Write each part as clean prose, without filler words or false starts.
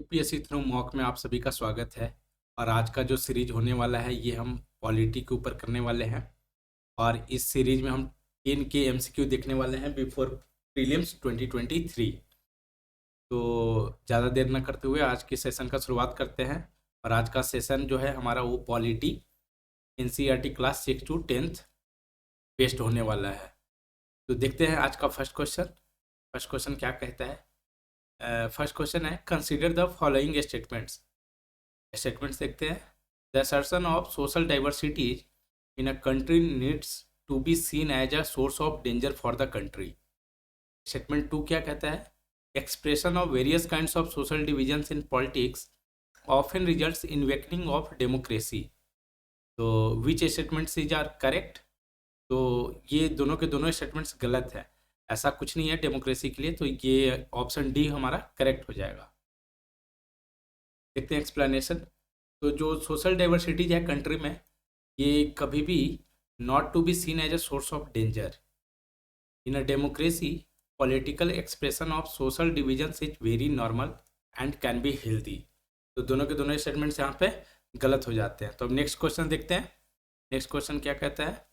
UPSC through mock में आप सभी का स्वागत है। और आज का जो सीरीज होने वाला है ये हम पॉलिटी के ऊपर करने वाले हैं। और इस सीरीज में हम 10 के एमसीक्यू देखने वाले हैं बिफोर प्रीलिम्स 2023। तो ज़्यादा देर न करते हुए आज के सेशन का शुरुआत करते हैं। और आज का सेशन जो है हमारा वो polity NCERT class 6 to 10th based होने वाला है। तो देखते हैं आज का फर्स्ट क्वेश्चन। फर्स्ट क्वेश्चन क्या कहता है? फर्स्ट क्वेश्चन है, consider the following statements. Statements देखते हैं। The assertion of social diversity in a country needs to be seen as a source of danger for the country. Statement 2 क्या कहता है? Expression of various kinds of social divisions in politics often results in weakening of democracy. तो which statements is are correct? तो ये दोनों के दोनों statements गलत है। ऐसा कुछ नहीं है डेमोक्रेसी के लिए, तो ये ऑप्शन डी हमारा करेक्ट हो जाएगा। देखते हैं एक्सप्लेनेशन। तो जो सोशल डाइवर्सिटीज है कंट्री में, ये कभी भी not to be seen as a source of danger in a democracy. Political expression of social divisions is very normal and can be healthy. तो दोनों के दोनों स्टेटमेंट्स यहाँ पे गलत हो जाते हैं। तो अब नेक्स्ट क्वेश्चन देखते हैं। नेक्स्ट क्वेश्चन क्या कहता है?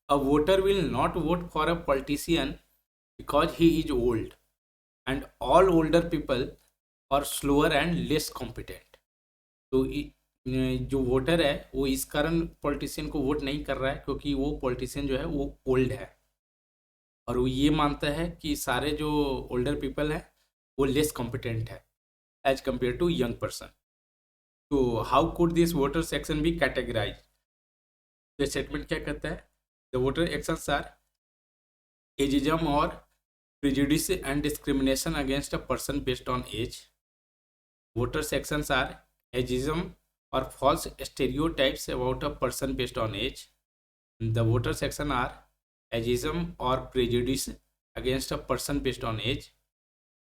A voter will not vote for a politician because he is old and all older people are slower and less competent। तो जो वोटर है वो इस कारण पॉलिटिशियन को वोट नहीं कर रहा है क्योंकि वो पॉलिटिशियन जो है वो ओल्ड है, और वो ये मानता है कि सारे जो ओल्डर पीपल हैं वो लेस कॉम्पिटेंट है as compared to young person. तो how could this voter section be categorize? तो स्टेटमेंट क्या कहता है? The voter actions are ageism or prejudice and discrimination against a person based on age. Voters' actions are ageism or false stereotypes about a person based on age. The voters' actions are ageism or prejudice against a person based on age.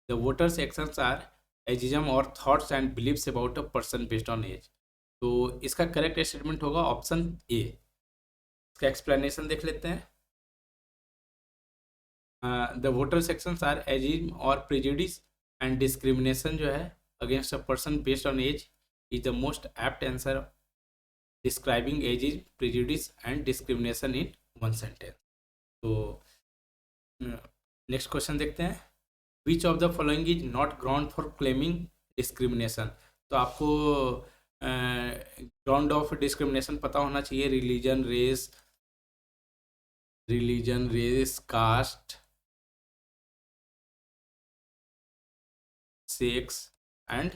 The voters' actions are ageism or thoughts and beliefs about a person based on age. तो इसका correct statement होगा option A. इसका एक्सप्लेनेशन देख लेते हैं। The voter sections are ageism और prejudice and discrimination जो है against a person based on age is the most apt answer describing ageism, prejudice and discrimination in one sentence. तो नेक्स्ट क्वेश्चन देखते हैं। Which of the following is not ground for claiming discrimination? तो आपको ground of discrimination पता होना चाहिए। Religion, race, cast, sex and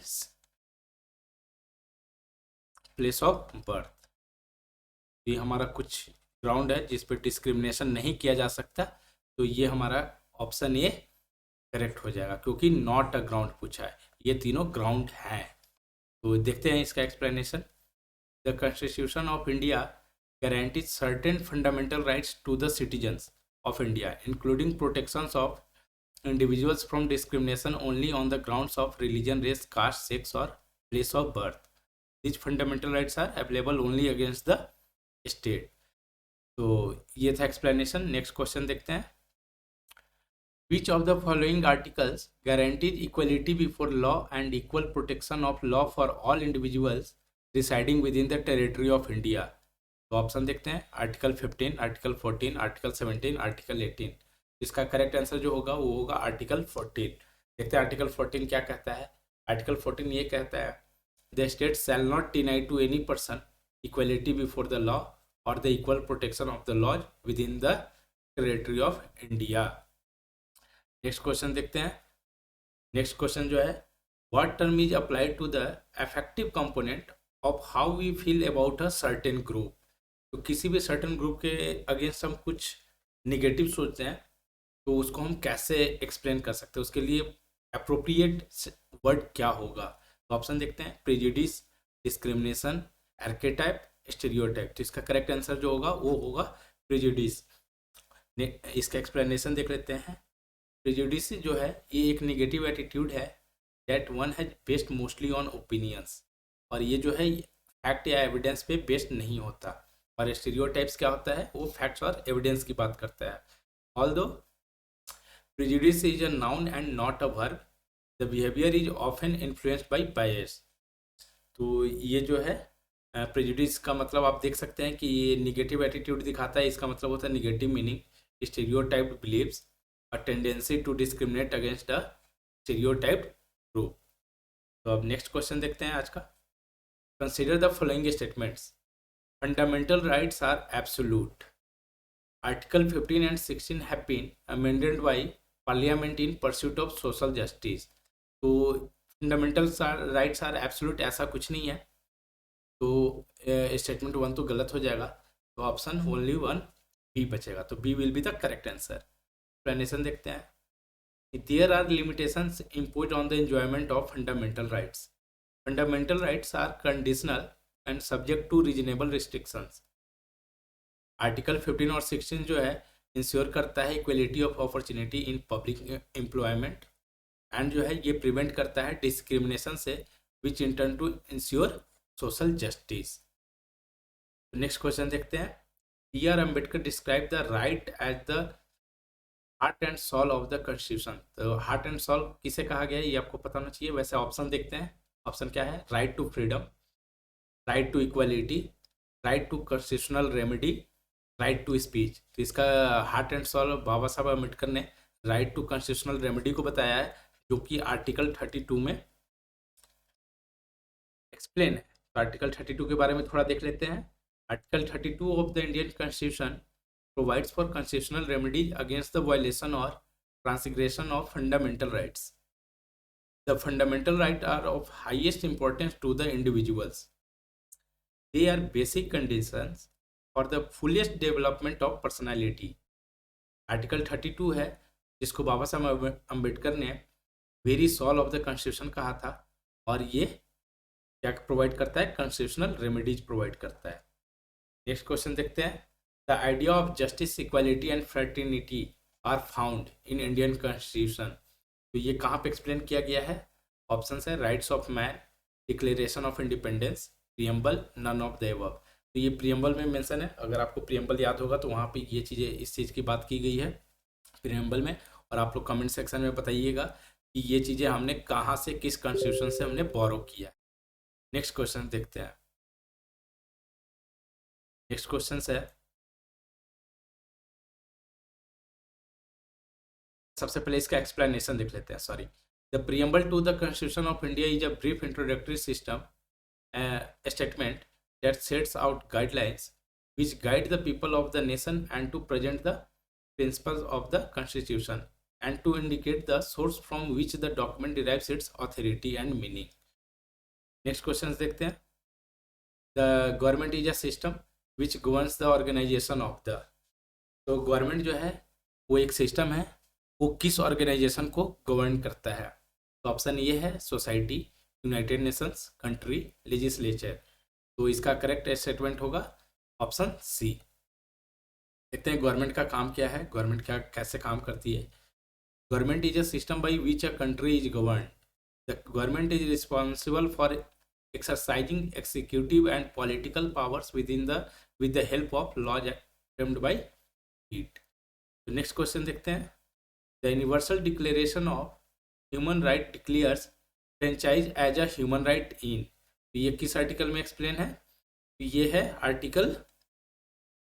place of birth. ये हमारा कुछ ग्राउंड है जिस पर डिस्क्रिमिनेशन नहीं किया जा सकता। तो ये हमारा ऑप्शन ए करेक्ट हो जाएगा क्योंकि नॉट अ ग्राउंड पूछा है। ये तीनों ग्राउंड हैं। तो देखते हैं इसका explanation. The constitution of India guarantees certain fundamental rights to the citizens of India, including protections of individuals from discrimination only on the grounds of religion, race, caste, sex, or place of birth. These fundamental rights are available only against the state. तो ये था explanation. Next question देखते हैं। Which of the following articles guarantees equality before law and equal protection of law for all individuals residing within the territory of India? तो option देखते हैं। Article 15, article 14, article 17, article 18। इसका correct answer जो होगा वो होगा आर्टिकल 14। देखते हैं आर्टिकल 14 क्या कहता है। आर्टिकल 14 ये कहता है, the state shall not deny to any person equality before the law और the equal protection of the laws within the territory of India. Next question देखते हैं। नेक्स्ट क्वेश्चन जो है, what term is applied to the affective component of how we feel about a certain group? तो किसी भी certain group के against हम कुछ निगेटिव सोचते हैं तो उसको हम कैसे एक्सप्लेन कर सकते हैं, उसके लिए अप्रोप्रिएट वर्ड क्या होगा? तो ऑप्शन देखते हैं। Prejudice, discrimination, archetype, stereotype. तो इसका करेक्ट आंसर जो होगा वो होगा प्रेजुडिस। इसका एक्सप्लेनेशन देख लेते हैं। प्रेजुडिस जो है ये एक निगेटिव एटीट्यूड है that one has based mostly on opinions, और ये जो है फैक्ट या एविडेंस पे बेस्ड नहीं होता। और स्टीरियोटाइप्स क्या होता है? वो फैक्ट्स और एविडेंस की बात करता है। Although prejudice is a noun and not a verb, the behaviour is often influenced by bias. तो ये जो है प्रेजुडिस का मतलब आप देख सकते हैं कि ये निगेटिव एटीट्यूड दिखाता है, इसका मतलब होता है negative meaning, stereotyped beliefs, a tendency to discriminate against a stereotyped group. तो अब नेक्स्ट क्वेश्चन देखते हैं आज का। Consider the following statements. Fundamental rights are absolute. Article 15 and 16 have been amended by parliament in pursuit of social justice. तो fundamental rights are absolute ऐसा कुछ नहीं है, तो स्टेटमेंट 1 तो गलत हो जाएगा, तो ऑप्शन ओनली 1 बी बचेगा, तो B will be the correct answer. Explanation देखते हैं। There are limitations imposed on the enjoyment of fundamental rights. Fundamental rights are conditional and subject to reasonable restrictions. Article 15 और 16 जो है इंश्योर करता है equality of opportunity in public employment, and जो है ये प्रिवेंट करता है डिस्क्रिमिनेशन से, which in turn to ensure social justice. Next question देखते हैं। B.R. Ambedkar describe the right as the heart and soul of the constitution. तो हार्ट एंड सॉल किसे कहा गया है ये आपको पता होना चाहिए। वैसे ऑप्शन देखते हैं, ऑप्शन क्या है? Right to freedom, right to equality, right to constitutional remedy, right to speech. तो इसका हार्ट एंड सॉल बाबा साहब अम्बेडकर ने राइट टू कॉन्स्टिट्यूशनल रेमेडी को बताया है, जो कि आर्टिकल 32 में एक्सप्लेन है। तो आर्टिकल 32 के बारे में थोड़ा देख लेते हैं। Article 32 of the Indian constitution provides for constitutional remedies against the violation or transgression of fundamental rights. The fundamental rights are of highest importance to the individuals. They are basic conditions for the fullest development of personality. Article 32 है जिसको बाबा साहब अम्बेडकर ने very soul of the constitution कहा था, और ये क्या provide करता है? कॉन्स्टिट्यूशनल रेमेडीज प्रोवाइड करता है। नेक्स्ट क्वेश्चन देखते हैं। The idea of justice, equality and fraternity are found in Indian Constitution. तो ये कहाँ पे एक्सप्लेन किया गया है? ऑप्शन है rights of man, declaration of independence, preamble, none of the above. तो ये प्रियम्बल में मेंशन है, अगर आपको प्रियम्बल याद होगा तो वहाँ पे ये चीज़ें, इस चीज़ की बात की गई है प्रियम्बल में, और आप लोग कमेंट सेक्शन में बताइएगा कि ये चीज़ें हमने कहाँ से, किस कॉन्स्टिट्यूशन से हमने बोरो किया। नेक्स्ट क्वेश्चन देखते हैं। नेक्स्ट क्वेश्चन है, सबसे पहले इसका एक्सप्लेनेशन देख लेते हैं। Sorry, the preamble to the constitution of India is a brief introductory system statement that sets out guidelines which guide the people of the nation and to present the principles of the constitution and to indicate the source from which the document derives its authority and meaning. Next questions देखते हैं। The government is a system which governs the organization of the, तो government जो है वो एक system है, वो किस ऑर्गेनाइजेशन को गवर्न करता है? तो ऑप्शन ये है society, United Nations, country, legislature. तो इसका करेक्ट स्टेटमेंट होगा ऑप्शन सी। देखते हैं गवर्नमेंट का काम क्या है, गवर्नमेंट क्या कैसे काम करती है। Government is a system by which a country is govern. The government is responsible for exercising executive and political powers with the help of laws framed by it. तो नेक्स्ट क्वेश्चन देखते हैं। The universal declaration of human right declares franchise as a human right in. ये किस article में explain है? ये है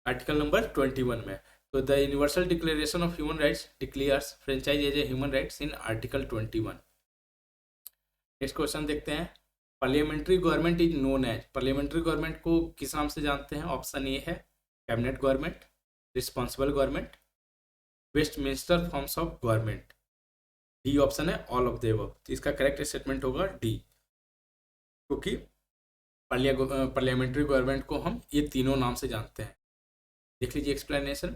article number 21 में। तो the universal declaration of human rights declares franchise as a human rights in article 21। Next question देखते हैं। Parliamentary government is known as. Parliamentary government को किस नाम से जानते हैं? ऑप्शन ए है cabinet government, responsible government, Westminster forms of government. D option है ऑल ऑफ द अबव। तो इसका करेक्ट स्टेटमेंट होगा डी, क्योंकि पार्लियामेंट्री गवर्नमेंट को हम ये तीनों नाम से जानते हैं। देख लीजिए explanation.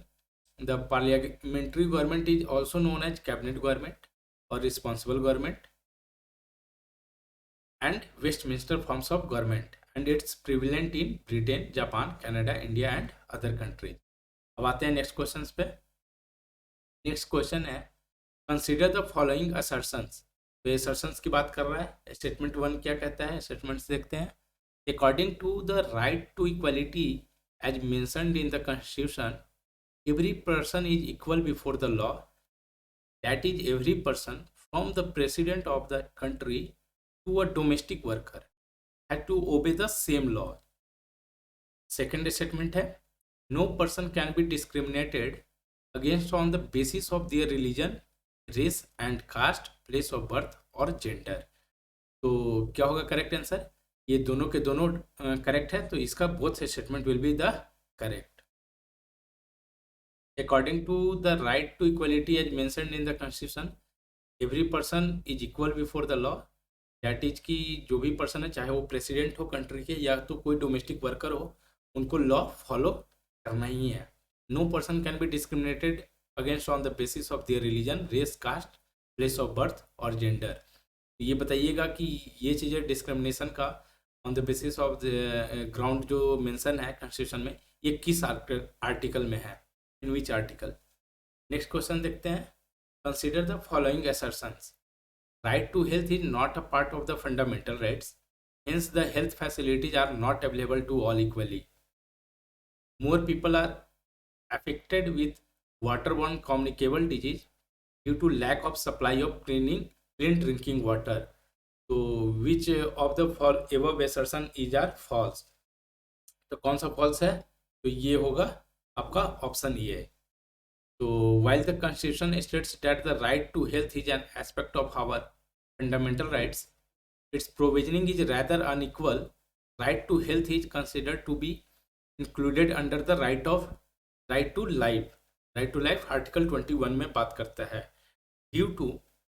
The parliamentary government is also known as cabinet government और responsible government and Westminster forms of government, and it's prevalent in Britain, Japan, Canada, India and other countries. अब आते हैं नेक्स्ट क्वेश्चन पे। नेक्स्ट क्वेश्चन है consider the following assertions. तो ये assertions की बात कर रहा है। स्टेटमेंट 1 क्या कहता है? स्टेटमेंट्स देखते हैं। According to the right to equality as mentioned in the constitution, every person is equal before the law, that is every person from the president of the country to a domestic worker had to obey the same law. Second statement है, no person can be discriminated against on the basis of their religion, race and caste, place of birth और gender. तो क्या होगा correct answer? ये दोनों के दोनों correct है, तो इसका both statement will be the correct. According to the right to equality as mentioned in the constitution, every person is equal before the law. That is कि जो भी पर्सन है, चाहे वो प्रेसिडेंट हो कंट्री के या तो कोई डोमेस्टिक वर्कर हो, उनको लॉ फॉलो करना ही है। No person can be discriminated against on the basis of their religion, race, caste, place of birth और जेंडर। ये बताइएगा कि ये चीज़ें डिस्क्रिमिनेशन का on the basis of the ground जो मेंशन है कॉन्स्टिट्यूशन में, ये किस आर्टिकल में है, in which article. Next question देखते हैं, consider the following assertions. Right to health is not a part of the fundamental rights, hence the health facilities are not available to all equally. More people are affected with waterborne communicable disease due to lack of supply of clean drinking water. So which of the above assertion is are false? तो कौन सा false है? तो ये होगा आपका option A. तो while the constitution states that the right to health is an aspect of our fundamental rights, its provisioning is rather unequal. Right to health is considered to be included under the right to life. Right to life article 21 में बात करता है। Due to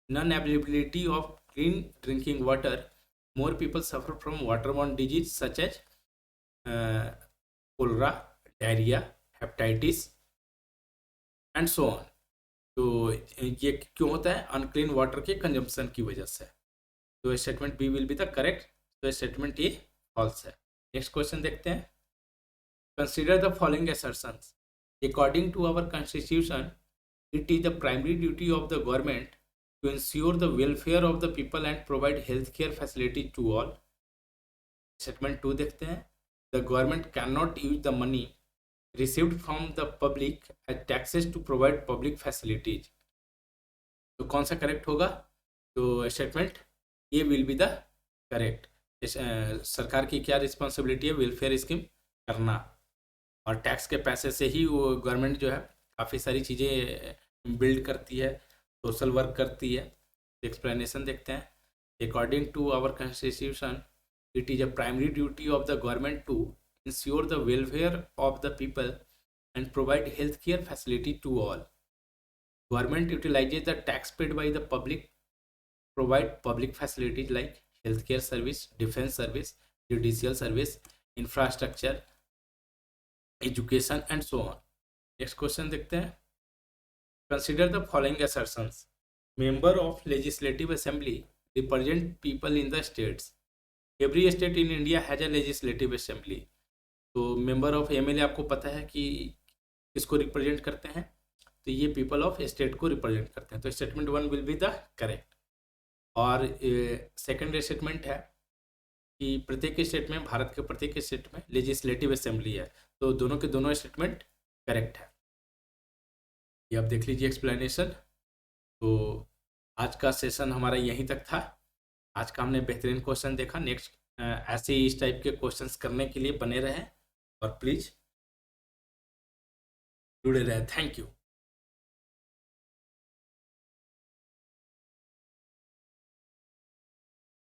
non-availability of clean drinking water, more people suffer from waterborne disease such as cholera, diarrhea, hepatitis and so on. तो ये क्यों होता है? Unclean water के कंजम्पशन की वजह से। तो statement B will be the correct, तो स्टेटमेंट ए फॉल्स है। नेक्स्ट क्वेश्चन देखते हैं, consider the following assertions. According to our constitution, it is the primary duty of the government to ensure the welfare of the people and provide health care facility to all. Statement two देखते हैं, the government can not use the money received from the public as taxes to provide public facilities. तो कौन सा correct होगा? तो statement ये will be the correct. सरकार की क्या रिस्पॉन्सिबिलिटी है? वेलफेयर स्कीम करना, और टैक्स के पैसे से ही वो गवर्नमेंट जो है काफ़ी सारी चीज़ें बिल्ड करती है, सोशल वर्क करती है। एक्सप्लेनेशन देखते हैं, according to our constitution, it is a primary duty of the government to ensure the welfare of the people and provide health care facility to all. Government utilises the tax paid by the public, provide public facilities like healthcare service, defense service, judicial service, infrastructure, education and so on. Next question देखते हैं, consider the following assertions. Member of legislative assembly represent people in the states. Every state in India has a legislative assembly. तो member of MLA आपको पता है कि किसको represent करते हैं? तो ये पीपल ऑफ स्टेट को रिप्रेजेंट करते हैं। तो statement one will be the correct. और सेकंड स्टेटमेंट है कि प्रत्येक स्टेट में, भारत के प्रत्येक स्टेट में लेजिस्लेटिव असेंबली है। तो दोनों के दोनों स्टेटमेंट करेक्ट है। ये आप देख लीजिए एक्सप्लेनेशन। तो आज का सेशन हमारा यहीं तक था। आज का हमने बेहतरीन क्वेश्चन देखा। नेक्स्ट ऐसे ही इस टाइप के क्वेश्चंस करने के लिए बने रहें और प्लीज़ जुड़े रहें। Thank you.